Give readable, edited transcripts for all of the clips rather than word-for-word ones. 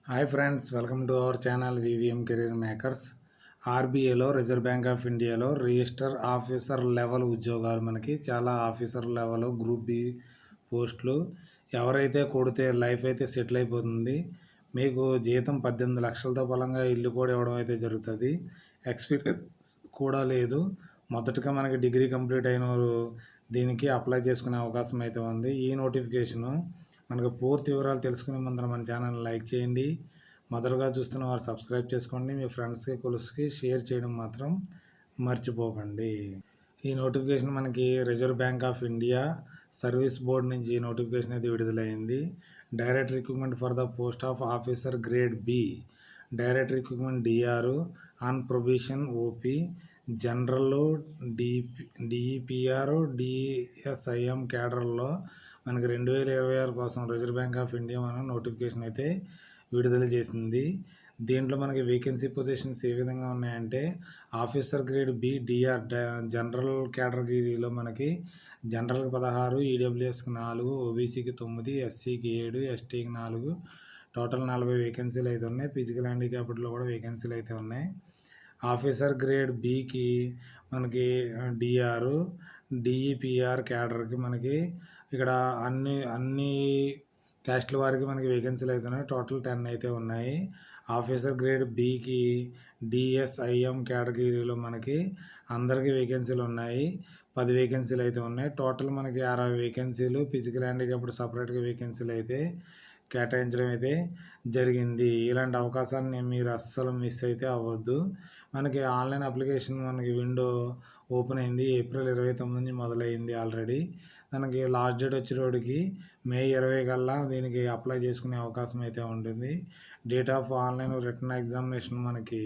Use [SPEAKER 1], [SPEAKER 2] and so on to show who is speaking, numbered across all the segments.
[SPEAKER 1] Hi friends, welcome to our channel VVM career makers. ఆర్బీఐలో reserve bank of ఇండియాలో register officer level ఉద్యోగాలు మనకి చాలా ఆఫీసర్ లెవెల్ గ్రూప్ బి పోస్టులు. ఎవరైతే కొడితే లైఫ్ అయితే సెటిల్ అయిపోతుంది. మీకు జీతం 18 లక్షలతో బలంగా ఇల్లు కూడా ఇవ్వడం అయితే జరుగుతుంది. ఎక్స్పీరియన్స్ కూడా లేదు. మొదటగా మనకి డిగ్రీ కంప్లీట్ అయిన వారు దీనికి అప్లై చేసుకునే అవకాశం అయితే ఉంది. ఈ నోటిఫికేషను మనకు పూర్తి వివరాలు తెలుసుకునే ముందర మన ఛానల్ లైక్ చేయండి. మొదటగా చూస్తున్న వారు సబ్స్క్రైబ్ చేసుకోండి. మీ ఫ్రెండ్స్కి కొలుసుకి షేర్ చేయడం మాత్రం మర్చిపోకండి. ఈ నోటిఫికేషన్ మనకి reserve bank of India service board నుంచి ఈ నోటిఫికేషన్ అయితే విడుదలైంది. Direct recruitment for the post of officer grade B, direct recruitment DR on probation OP, general DEPR DSIM క్యాడర్లో మనకి 2026 కోసం రిజర్వ్ బ్యాంక్ ఆఫ్ ఇండియా మనం నోటిఫికేషన్ అయితే విడుదల చేసింది. దీంట్లో మనకి వేకెన్సీ పొజిషన్స్ ఏ విధంగా ఉన్నాయంటే, officer grade B DR general కేటగిరీలో మనకి జనరల్కి 16, ఈడబ్ల్యూఎస్కి 4, ఓబీసీకి 9, ఎస్సీకి 7, ఎస్టీకి 4, టోటల్ 40 వేకెన్సీలు అయితే ఉన్నాయి. ఫిజికల్ హ్యాండిక్యాప్డ్లో కూడా వేకెన్సీలు అయితే ఉన్నాయి. ఆఫీసర్ గ్రేడ్ బికి మనకి డిఆర్ డిఈపిఆర్ క్యాడర్కి మనకి ఇక్కడ అన్ని క్యాస్ట్ల వారికి మనకి వేకెన్సీలు అయితే ఉన్నాయి. టోటల్ 10 అయితే ఉన్నాయి. ఆఫీసర్ గ్రేడ్ బికి డిఎస్ఐఎం కేటగిరీలో మనకి అందరికీ వేకెన్సీలు ఉన్నాయి. 10 వేకెన్సీలు అయితే ఉన్నాయి. టోటల్ మనకి 60 వేకెన్సీలు ఫిజికల్ హ్యాండిక్యాప్డ్ సపరేట్గా వేకెన్సీలు అయితే కేటాయించడం అయితే జరిగింది. ఇలాంటి అవకాశాన్ని మీరు అస్సలు మిస్ అయితే అవ్వద్దు. మనకి ఆన్లైన్ అప్లికేషన్ మనకి విండో ఓపెన్ అయింది. ఏప్రిల్ 29 నుంచి మొదలైంది ఆల్రెడీ. మనకి లాస్ట్ డేట్ వచ్చేటోడికి మే 20 కల్లా దీనికి అప్లై చేసుకునే అవకాశం అయితే ఉంటుంది. Date of online written examination మనకి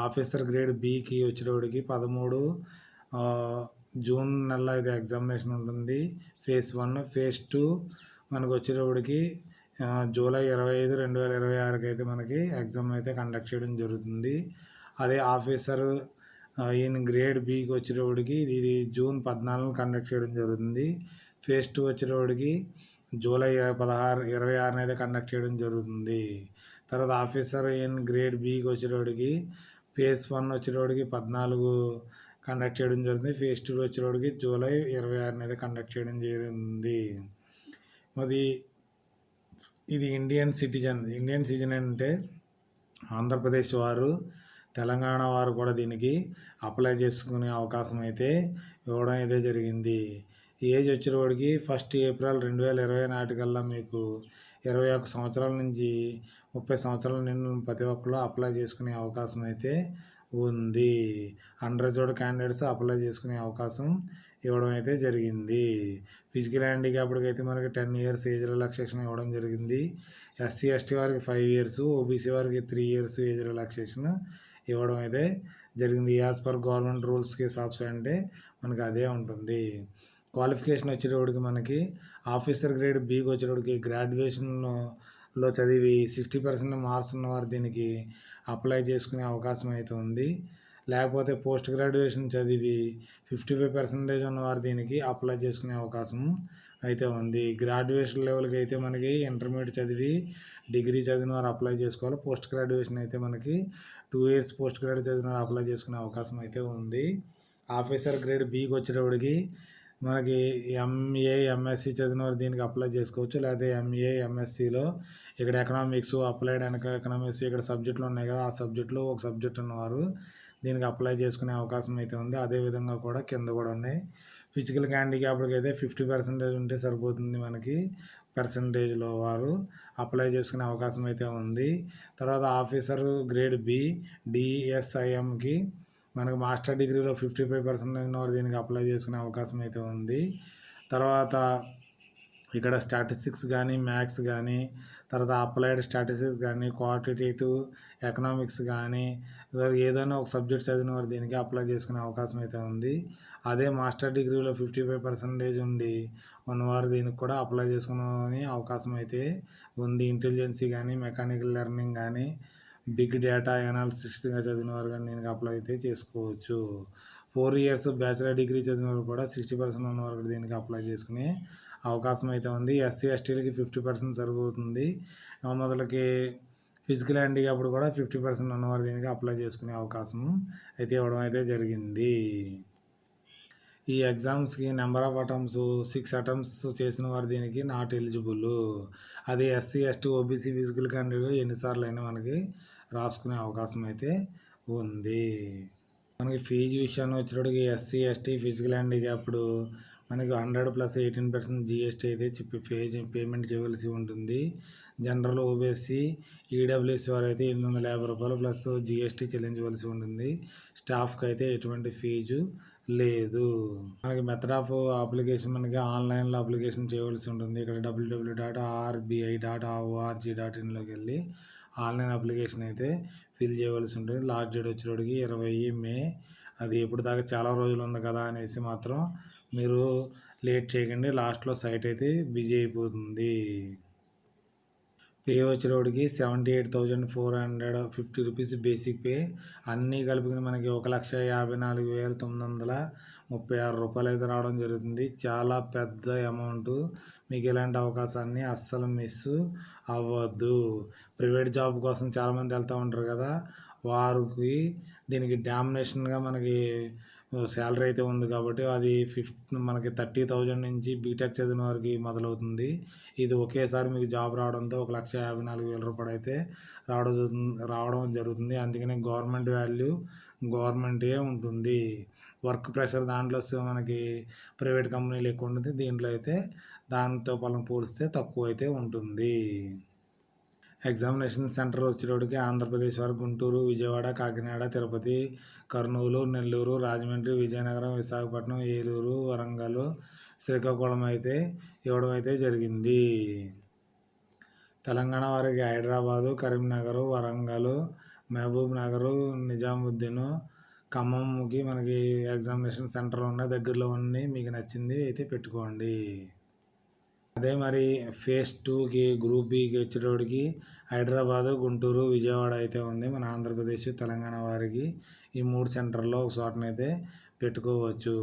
[SPEAKER 1] ఆఫీసర్ గ్రేడ్ బికి వచ్చేటోడికి 13 జూన్ నెలలో ఇది ఎగ్జామినేషన్ ఉంటుంది. ఫేజ్ 1. ఫేజ్ 2 మనకు వచ్చేటప్పటికి జూలై 25, 2026 అయితే మనకి ఎగ్జామ్ అయితే కండక్ట్ చేయడం జరుగుతుంది. అదే ఆఫీసర్ ఈయన గ్రేడ్ బికి వచ్చేటప్పటికి ఇది జూన్ 14 కండక్ట్ చేయడం జరుగుతుంది. ఫేజ్ 2 వచ్చేటప్పటికి జూలై 26 అయితే కండక్ట్ చేయడం జరుగుతుంది. తర్వాత ఆఫీసర్ ఇన్ గ్రేడ్ బికి వచ్చేటప్పటికి ఫేజ్ 1 వచ్చేటప్పటికి 14 కండక్ట్ చేయడం జరుగుతుంది. ఫేజ్ 2 వచ్చేటప్పటికి జూలై 26 అయితే కండక్ట్ చేయడం జరిగింది. మరి ఇది ఇండియన్ సిటిజన్ అంటే ఆంధ్రప్రదేశ్ వారు, తెలంగాణ వారు కూడా దీనికి అప్లై చేసుకునే అవకాశం అయితే ఇవ్వడం అయితే జరిగింది. ఏజ్ వచ్చేటప్పటికి 1 ఏప్రిల్ 2020 నాటికల్లా మీకు 21 సంవత్సరాల నుంచి 30 సంవత్సరాల నిండిన ప్రతి ఒక్కరు అప్లై చేసుకునే అవకాశం అయితే ఉంది. అన్రిజర్వ్డ్ క్యాండిడేట్స్ అప్లై చేసుకునే అవకాశం ఇవ్వడం అయితే జరిగింది. ఫిజికల్ హ్యాండిక్యాప్డ్కి అయితే మనకి 10 ఇయర్స్ ఏజ్ రిలాక్సేషన్ ఇవ్వడం జరిగింది. ఎస్సీ ఎస్టీ వారికి 5 ఇయర్స్, ఓబీసీ వారికి 3 ఇయర్స్ ఏజ్ రిలాక్సేషన్ ఇవ్వడం అయితే జరిగింది. యాజ్ పర్ గవర్నమెంట్ రూల్స్కి హిసాబ్స్ అంటే మనకి అదే ఉంటుంది. క్వాలిఫికేషన్ వచ్చేటప్పటికి మనకి ఆఫీసర్ గ్రేడ్ బికి వచ్చేటప్పటికి గ్రాడ్యుయేషన్లో చదివి 60% మార్క్స్ ఉన్నవారు దీనికి అప్లై చేసుకునే అవకాశం అయితే ఉంది. లేకపోతే పోస్ట్ గ్రాడ్యుయేషన్ చదివి 55% ఉన్నవారు దీనికి అప్లై చేసుకునే అవకాశం అయితే ఉంది. గ్రాడ్యుయేషన్ లెవెల్కి అయితే మనకి ఇంటర్మీడియట్ చదివి డిగ్రీ చదివిన వారు అప్లై చేసుకోవాలి. పోస్ట్ గ్రాడ్యుయేషన్ అయితే మనకి 2 ఇయర్స్ పోస్ట్ గ్రాడ్యుయేట్ చదివిన వారు అప్లై చేసుకునే అవకాశం అయితే ఉంది. ఆఫీసర్ గ్రేడ్ బికి వచ్చేటప్పటికి మనకి ఎంఏ ఎంఎస్సి చదివిన వారు దీనికి అప్లై చేసుకోవచ్చు. లేకపోతే ఎంఏ ఎంఎస్సిలో ఇక్కడ ఎకనామిక్స్, అప్లైడ్ ఎకనామిక్స్ ఇక్కడ సబ్జెక్టులు ఉన్నాయి కదా, ఆ సబ్జెక్టులో ఒక సబ్జెక్ట్ ఉన్నవారు దీనికి అప్లై చేసుకునే అవకాశం అయితే ఉంది. అదేవిధంగా కూడా కింద కూడా ఉన్నాయి. ఫిజికల్ హ్యాండిక్యాప్డ్కి అయితే 50% ఉంటే సరిపోతుంది. మనకి పర్సంటేజ్లో వారు అప్లై చేసుకునే అవకాశం అయితే ఉంది. తర్వాత ఆఫీసర్ గ్రేడ్ బి డిఎస్ఐఎంకి మనకు మాస్టర్ డిగ్రీలో 55% వారు దీనికి అప్లై చేసుకునే అవకాశం అయితే ఉంది. తర్వాత ఇక్కడ స్టాటిస్టిక్స్ కానీ, మ్యాథ్స్ కానీ, తర్వాత అప్లైడ్ స్టాటిస్టిక్స్ కానీ, క్వాంటిటేటివ్ ఎకనామిక్స్ కానీ ఏదైనా ఒక సబ్జెక్ట్ చదివిన వారు దీనికి అప్లై చేసుకునే అవకాశం అయితే ఉంది. అదే మాస్టర్ డిగ్రీలో 55% ఉండి ఉన్నవారు దీనికి కూడా అప్లై చేసుకునే అవకాశం అయితే ఉంది. ఇంటెలిజెన్సీ కానీ, మెకానికల్ లెర్నింగ్ కానీ, బిగ్ డేటా అనాలిసిస్గా చదివిన వారు కానీ దీనికి అప్లై అయితే చేసుకోవచ్చు. 4 ఇయర్స్ బ్యాచిలర్ డిగ్రీ చదివిన వారు కూడా 60% ఉన్న వారు దీనికి అప్లై చేసుకునే అవకాశం అయితే ఉంది. ఎస్సీ ఎస్టీలకి 50% సరిపోతుంది. మొదలకి ఫిజికల్ హ్యాండిక్యాప్డ్ కూడా 50% ఉన్నవారు దీనికి అప్లై చేసుకునే అవకాశం అయితే ఇవ్వడం అయితే జరిగింది. ఈ ఎగ్జామ్స్కి నెంబర్ ఆఫ్ అటెంప్ట్స్ 6 అటెంప్ట్స్ చేసిన వారు దీనికి నాట్ ఎలిజిబుల్. అది SC ST OBC physical candidate ఎన్నిసార్లు అయినా మనకి రాసుకునే అవకాశం అయితే ఉంది. మనకి ఫీజు విషయాన్ని వచ్చేటప్పటికి ఎస్సీ ఎస్టీ ఫిజికల్ హ్యాండిక్యాప్డ్ మనకి 100+18% జిఎస్టీ అయితే పేమెంట్ చేయవలసి ఉంటుంది. జనరల్ ఓబీసీ ఈడబ్ల్యూఎస్ వారు అయితే రూ. 850 ప్లస్ జిఎస్టీ చెల్లించవలసి ఉంటుంది. స్టాఫ్కి అయితే ఎటువంటి ఫీజు లేదు. మనకి మెథడ్ ఆఫ్ అప్లికేషన్ మనకి ఆన్లైన్లో అప్లికేషన్ చేయవలసి ఉంటుంది. ఇక్కడ www.rbi.org.inలోకి వెళ్ళి ఆన్లైన్ అప్లికేషన్ అయితే ఫిల్ చేయవలసి ఉంటుంది. లాస్ట్ డేట్ వచ్చేటప్పటికి 20 మే. అది ఎప్పుడు దాకా చాలా రోజులు ఉంది కదా అనేసి మాత్రం మీరు లేట్ చేయకండి. లాస్ట్లో సైట్ అయితే బిజీ అయిపోతుంది. పే వచ్చేటప్పటికి 78,450 రూపీస్ బేసిక్ పే. అన్నీ కలుపుకుని మనకి 1,54,936 రూపాయలు అయితే రావడం జరుగుతుంది. చాలా పెద్ద అమౌంట్. మీకు ఇలాంటి అవకాశాన్ని అస్సలు మిస్ అవ్వద్దు. ప్రైవేట్ జాబ్ కోసం చాలామంది వెళ్తూ ఉంటారు కదా, వారికి దీనికి డామినేషన్గా మనకి శాలరీ అయితే ఉంది కాబట్టి అది మనకి 30,000 నుంచి బీటెక్ చదివిన వారికి మొదలవుతుంది. ఇది ఒకేసారి మీకు జాబ్ రావడంతో 1,54,000 రూపాయలు అయితే రావడం జరుగుతుంది. అందుకనే గవర్నమెంట్ వాల్యూ గవర్నమెంటే ఉంటుంది. వర్క్ ప్రెషర్ దాంట్లో మనకి ప్రైవేట్ కంపెనీలు ఎక్కువ ఉంటుంది. దీంట్లో అయితే దాంతో పోలిస్తే తక్కువ అయితే ఉంటుంది. ఎగ్జామినేషన్ సెంటర్ వచ్చేటప్పటికి ఆంధ్రప్రదేశ్ వారు గుంటూరు, విజయవాడ, కాకినాడ, తిరుపతి, కర్నూలు, నెల్లూరు, రాజమండ్రి, విజయనగరం, విశాఖపట్నం, ఏలూరు, వరంగల్, శ్రీకాకుళం అయితే ఇవ్వడం అయితే జరిగింది. తెలంగాణ వారికి హైదరాబాదు, కరీంనగర్, వరంగల్, మహబూబ్ నగర్, నిజాముద్దీన్, ఖమ్మంకి మనకి ఎగ్జామినేషన్ సెంటర్లు ఉన్నాయి. దగ్గరలో ఉన్నాయి. మీకు నచ్చింది అయితే పెట్టుకోండి. అదే మరి ఫేజ్ 2కి గ్రూప్ బికి వచ్చేటోడికి హైదరాబాదు, గుంటూరు, విజయవాడ అయితే ఉంది. మన ఆంధ్రప్రదేశ్, తెలంగాణ వారికి ఈ 3 సెంటర్లో ఒక చోటనైతే పెట్టుకోవచ్చు.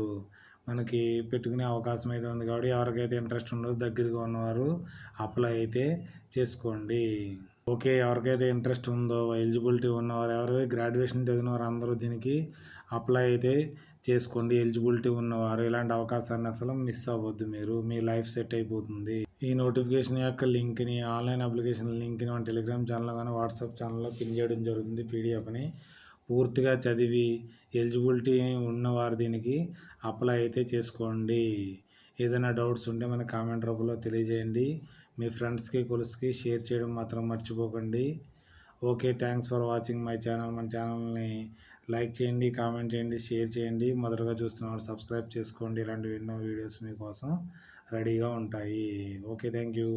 [SPEAKER 1] మనకి పెట్టుకునే అవకాశం అయితే ఉంది కాబట్టి ఎవరికైతే ఇంట్రెస్ట్ ఉండదో దగ్గరగా ఉన్నవారు అప్లై అయితే చేసుకోండి. ఓకే, ఎవరికైతే ఇంట్రెస్ట్ ఉందో ఎలిజిబిలిటీ ఉన్నవారు, ఎవరైతే గ్రాడ్యుయేషన్ చదివిన వారు అందరూ దీనికి అప్లై అయితే చేసుకోండి. ఎలిజిబిలిటీ ఉన్నవారు ఇలాంటి అవకాశాన్ని అసలు మిస్ అవ్వద్దు. మీ లైఫ్ సెట్ అయిపోతుంది. ఈ నోటిఫికేషన్ యొక్క లింక్ని, ఆన్లైన్ అప్లికేషన్ లింక్ని మన టెలిగ్రామ్ ఛానల్లో కానీ వాట్సాప్ ఛానల్లో పిన్ చేయడం జరుగుతుంది. పీడిఎఫ్ని పూర్తిగా చదివి ఎలిజిబిలిటీ ఉన్నవారు దీనికి అప్లై అయితే చేసుకోండి. ఏదైనా డౌట్స్ ఉంటే మన కామెంట్ రూపంలో తెలియజేయండి. మీ ఫ్రెండ్స్కి కొలుసుకి షేర్ చేయడం మాత్రం మర్చిపోకండి. Okay, thanks for watching my channel. మన ఛానల్ని లైక్ చేయండి, కామెంట్ చేయండి, షేర్ చేయండి. మొదటగా చూస్తున్నవారు సబ్స్క్రైబ్ చేసుకోండి. ఇలాంటివి ఎన్నో వీడియోస్ మీకోసం రెడీగా ఉంటాయి. Okay, thank you.